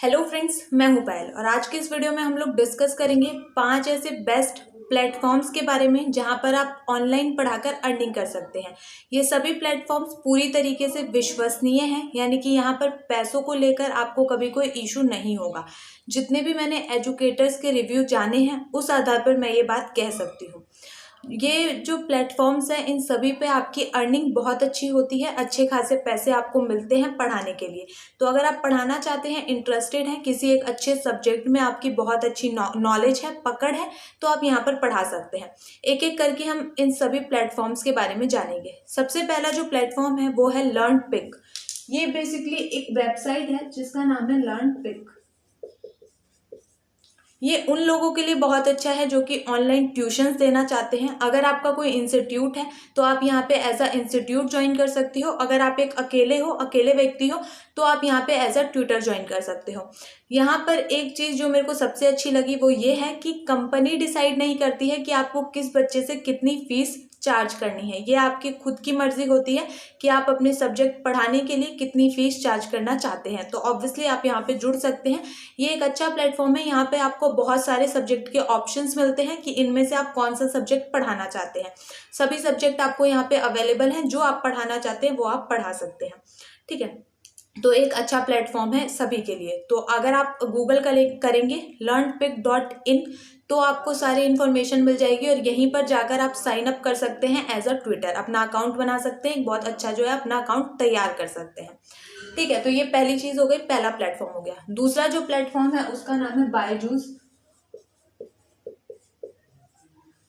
Hello friends, मैं हूं पायल और आज के इस वीडियो में हम लोग डिस्कस करेंगे 5 ऐसे बेस्ट प्लेटफॉर्म्स के बारे में जहां पर आप ऑनलाइन पढ़ाकर अर्निंग कर सकते हैं। ये सभी प्लेटफॉर्म्स पूरी तरीके से विश्वसनीय हैं, यानी कि यहाँ पर पैसों को लेकर आपको कभी कोई इशू नहीं होगा। जितने भी मैंने एजुकेटर्स के रिव्यू जाने हैं उस आधार पर मैं ये बात कह सकती हूँ। ये जो प्लेटफॉर्म्स हैं इन सभी पे आपकी अर्निंग बहुत अच्छी होती है, अच्छे खासे पैसे आपको मिलते हैं पढ़ाने के लिए। तो अगर आप पढ़ाना चाहते हैं, इंटरेस्टेड हैं किसी एक अच्छे सब्जेक्ट में, आपकी बहुत अच्छी नॉलेज है, पकड़ है, तो आप यहाँ पर पढ़ा सकते हैं। एक एक करके हम इन सभी प्लेटफॉर्म्स के बारे में जानेंगे। सबसे पहला जो प्लेटफॉर्म है वो है लर्नपिक। ये बेसिकली एक वेबसाइट है जिसका नाम है लर्नपिक। ये उन लोगों के लिए बहुत अच्छा है जो कि ऑनलाइन ट्यूशन्स देना चाहते हैं। अगर आपका कोई इंस्टीट्यूट है तो आप यहाँ पे एज अ इंस्टीट्यूट ज्वाइन कर सकते हो। अगर आप एक अकेले व्यक्ति हो तो आप यहाँ पे एज अ ट्यूटर ज्वाइन कर सकते हो। यहाँ पर एक चीज़ जो मेरे को सबसे अच्छी लगी वो ये है कि कंपनी डिसाइड नहीं करती है कि आपको किस बच्चे से कितनी फीस चार्ज करनी है। ये आपकी खुद की मर्जी होती है कि आप अपने सब्जेक्ट पढ़ाने के लिए कितनी फीस चार्ज करना चाहते हैं। तो ऑब्वियसली आप यहाँ पे जुड़ सकते हैं। ये एक अच्छा प्लेटफॉर्म है। यहाँ पे आपको बहुत सारे सब्जेक्ट के ऑप्शंस मिलते हैं कि इनमें से आप कौन सा सब्जेक्ट पढ़ाना चाहते हैं। सभी सब्जेक्ट आपको यहाँ पे अवेलेबल हैं। जो आप पढ़ाना चाहते हैं वो आप पढ़ा सकते हैं। ठीक है, तो एक अच्छा प्लेटफॉर्म है सभी के लिए। तो अगर आप गूगल करेंगे learnpic.in तो आपको सारी इन्फॉर्मेशन मिल जाएगी और यहीं पर जाकर आप साइन अप कर सकते हैं एज अ ट्विटर। अपना अकाउंट बना सकते हैं, एक बहुत अच्छा जो है अपना अकाउंट तैयार कर सकते हैं। ठीक है, तो ये पहली चीज हो गई, पहला प्लेटफॉर्म हो गया। दूसरा जो प्लेटफॉर्म है उसका नाम है बायजूस।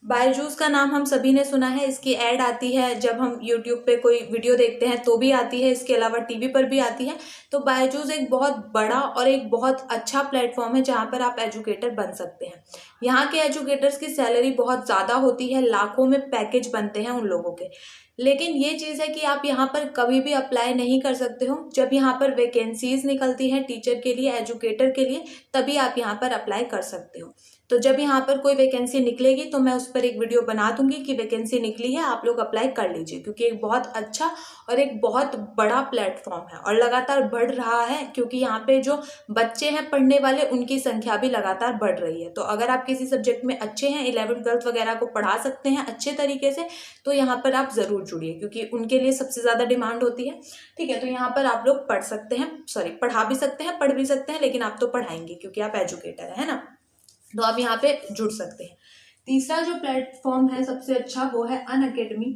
बायजूस का नाम हम सभी ने सुना है। इसकी ऐड आती है जब हम यूट्यूब पे कोई वीडियो देखते हैं तो भी आती है, इसके अलावा टीवी पर भी आती है। तो बायजूस एक बहुत बड़ा और एक बहुत अच्छा प्लेटफॉर्म है जहाँ पर आप एजुकेटर बन सकते हैं। यहाँ के एजुकेटर्स की सैलरी बहुत ज़्यादा होती है, लाखों में पैकेज बनते हैं उन लोगों के। लेकिन ये चीज़ है कि आप यहाँ पर कभी भी अप्लाई नहीं कर सकते हो। जब यहाँ पर वैकेंसीज निकलती हैं टीचर के लिए, एजुकेटर के लिए, तभी आप यहाँ पर अप्लाई कर सकते हो। तो जब यहाँ पर कोई वैकेंसी निकलेगी तो मैं उस पर एक वीडियो बना दूंगी कि वैकेंसी निकली है, आप लोग अप्लाई कर लीजिए। क्योंकि एक बहुत अच्छा और एक बहुत बड़ा प्लेटफॉर्म है और लगातार बढ़ रहा है, क्योंकि यहाँ पे जो बच्चे हैं पढ़ने वाले उनकी संख्या भी लगातार बढ़ रही है। तो अगर आप किसी सब्जेक्ट में अच्छे हैं, 11th 12th वगैरह को पढ़ा सकते हैं अच्छे तरीके से, तो यहाँ पर आप ज़रूर जुड़िए, क्योंकि उनके लिए सबसे ज़्यादा डिमांड होती है। ठीक है, तो यहाँ पर आप लोग पढ़ सकते हैं, पढ़ा भी सकते हैं, पढ़ भी सकते हैं, लेकिन आप तो पढ़ाएंगे क्योंकि आप एजुकेटर है ना। तो आप यहाँ पे जुड़ सकते हैं। तीसरा जो प्लेटफॉर्म है सबसे अच्छा वो है अनअकैडमी।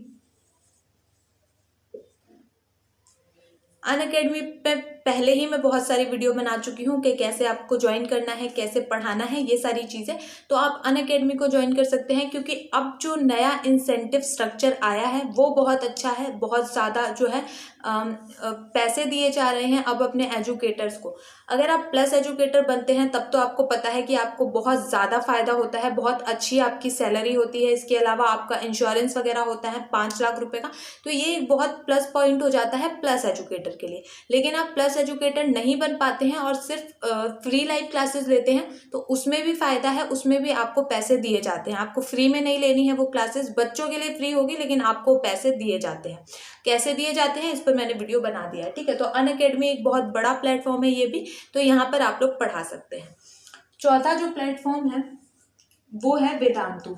अनअकैडमी पे पहले ही मैं बहुत सारी वीडियो बना चुकी हूँ कि कैसे आपको ज्वाइन करना है, कैसे पढ़ाना है, ये सारी चीज़ें। तो आप अनअकैडमी को ज्वाइन कर सकते हैं, क्योंकि अब जो नया इंसेंटिव स्ट्रक्चर आया है वो बहुत अच्छा है। बहुत ज़्यादा जो है पैसे दिए जा रहे हैं अब अपने एजुकेटर्स को। अगर आप प्लस एजुकेटर बनते हैं तब तो आपको पता है कि आपको बहुत ज़्यादा फायदा होता है, बहुत अच्छी आपकी सैलरी होती है। इसके अलावा आपका इंश्योरेंस वगैरह होता है 5 लाख रुपए का। तो ये एक बहुत प्लस पॉइंट हो जाता है प्लस एजुकेटर के लिए। लेकिन आप प्लस एजुकेटर नहीं बन पाते हैं और सिर्फ फ्री लाइव क्लासेस लेते हैं, तो उसमें भी फायदा है, उसमें भी आपको पैसे दिए जाते हैं। आपको फ्री में नहीं लेनी है वो क्लासेस, बच्चों के लिए फ्री होगी लेकिन आपको पैसे दिए जाते हैं। कैसे दिए जाते हैं इस पर मैंने वीडियो बना दिया है। ठीक है, तो अनअकैडमी एक बहुत बड़ा प्लेटफॉर्म है ये भी, तो यहाँ पर आप लोग पढ़ा सकते हैं। चौथा जो प्लेटफॉर्म है वो है वेदांतु।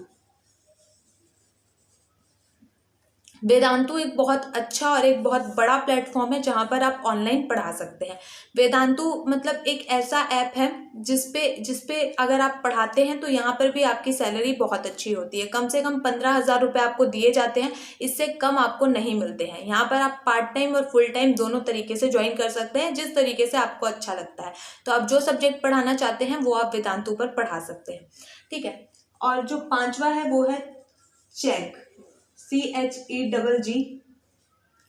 वेदांतु एक बहुत अच्छा और एक बहुत बड़ा प्लेटफॉर्म है जहां पर आप ऑनलाइन पढ़ा सकते हैं। वेदांतु मतलब एक ऐसा ऐप है जिसपे अगर आप पढ़ाते हैं तो यहाँ पर भी आपकी सैलरी बहुत अच्छी होती है। कम से कम 15,000 रुपये आपको दिए जाते हैं, इससे कम आपको नहीं मिलते हैं। यहाँ पर आप पार्ट टाइम और फुल टाइम दोनों तरीके से ज्वाइन कर सकते हैं, जिस तरीके से आपको अच्छा लगता है। तो आप जो सब्जेक्ट पढ़ाना चाहते हैं वो आप वेदांतु पर पढ़ा सकते हैं। ठीक है, और जो पांचवा है वो है चेक, CHEGG,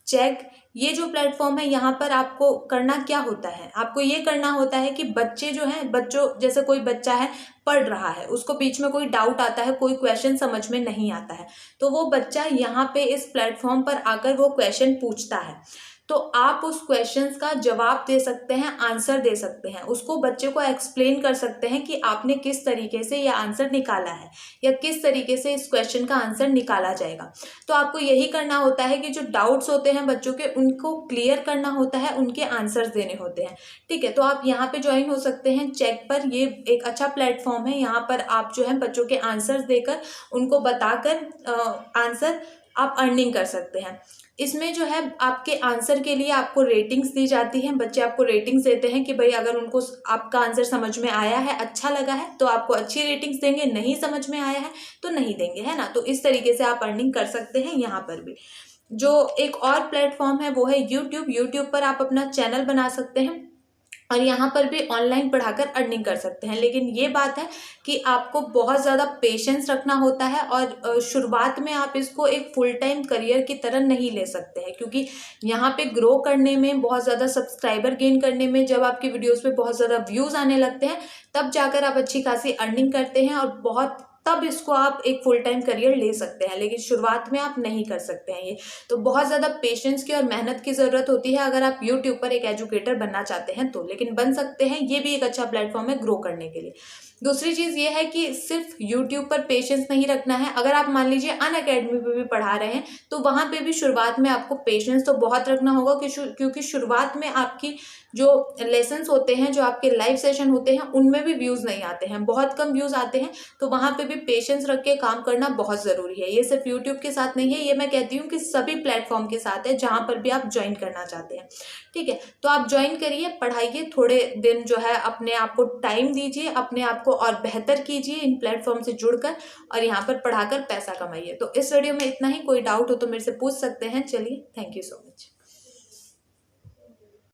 चेक। ये जो प्लेटफॉर्म है यहाँ पर आपको करना क्या होता है, आपको ये करना होता है कि बच्चे जो हैं, जैसे कोई बच्चा है पढ़ रहा है, उसको बीच में कोई डाउट आता है, कोई क्वेश्चन समझ में नहीं आता है, तो वो बच्चा यहाँ पे इस प्लेटफॉर्म पर आकर वो क्वेश्चन पूछता है। तो आप उस क्वेश्चंस का जवाब दे सकते हैं, आंसर दे सकते हैं, उसको बच्चे को एक्सप्लेन कर सकते हैं कि आपने किस तरीके से यह आंसर निकाला है या किस तरीके से इस क्वेश्चन का आंसर निकाला जाएगा। तो आपको यही करना होता है कि जो डाउट्स होते हैं बच्चों के उनको क्लियर करना होता है, उनके आंसर्स देने होते हैं। ठीक है, तो आप यहाँ पे ज्वाइन हो सकते हैं चेक पर, ये एक अच्छा प्लेटफॉर्म है। यहाँ पर आप जो है बच्चों के आंसर्स देकर उनको बताकर आंसर आप अर्निंग कर सकते हैं। इसमें जो है आपके आंसर के लिए आपको रेटिंग्स दी जाती हैं, बच्चे आपको रेटिंग्स देते हैं कि भाई अगर उनको आपका आंसर समझ में आया है, अच्छा लगा है तो आपको अच्छी रेटिंग्स देंगे, नहीं समझ में आया है तो नहीं देंगे, है ना। तो इस तरीके से आप अर्निंग कर सकते हैं। यहाँ पर भी जो एक और प्लेटफॉर्म है वो है यूट्यूब। यूट्यूब पर आप अपना चैनल बना सकते हैं और यहाँ पर भी ऑनलाइन पढ़ाकर अर्निंग कर सकते हैं। लेकिन ये बात है कि आपको बहुत ज़्यादा पेशेंस रखना होता है और शुरुआत में आप इसको एक फुल टाइम करियर की तरह नहीं ले सकते हैं, क्योंकि यहाँ पे ग्रो करने में, बहुत ज़्यादा सब्सक्राइबर गेन करने में, जब आपकी वीडियोस पे बहुत ज़्यादा व्यूज़ आने लगते हैं तब जाकर आप अच्छी खासी अर्निंग करते हैं और बहुत तब इसको आप एक फुल टाइम करियर ले सकते हैं। लेकिन शुरुआत में आप नहीं कर सकते हैं ये। तो बहुत ज़्यादा पेशेंस की और मेहनत की ज़रूरत होती है अगर आप यूट्यूब पर एक एजुकेटर बनना चाहते हैं तो, लेकिन बन सकते हैं। ये भी एक अच्छा प्लेटफॉर्म है ग्रो करने के लिए। दूसरी चीज़ ये है कि सिर्फ यूट्यूब पर पेशेंस नहीं रखना है। अगर आप मान लीजिए अनअकैडमी पे भी पढ़ा रहे हैं तो वहाँ पे भी शुरुआत में आपको पेशेंस तो बहुत रखना होगा, क्योंकि शुरुआत में आपकी जो लेसन्स होते हैं, जो आपके लाइव सेशन होते हैं, उनमें भी व्यूज़ नहीं आते हैं, बहुत कम व्यूज़ आते हैं। तो वहाँ पे भी पेशेंस रख के काम करना बहुत ज़रूरी है। ये सिर्फ यूट्यूब के साथ नहीं है, ये मैं कहती हूँ कि सभी प्लेटफॉर्म के साथ है जहाँ पर भी आप ज्वाइन करना चाहते हैं। ठीक है, तो आप ज्वाइन करिए, पढ़ाइए, थोड़े दिन जो है अपने आप को टाइम दीजिए, अपने आप को और बेहतर कीजिए इन प्लेटफॉर्म से जुड़कर और यहाँ पर पढ़ाकर पैसा कमाइए। तो इस वीडियो में इतना ही। कोई डाउट हो तो मेरे से पूछ सकते हैं। चलिए, थैंक यू सो मच।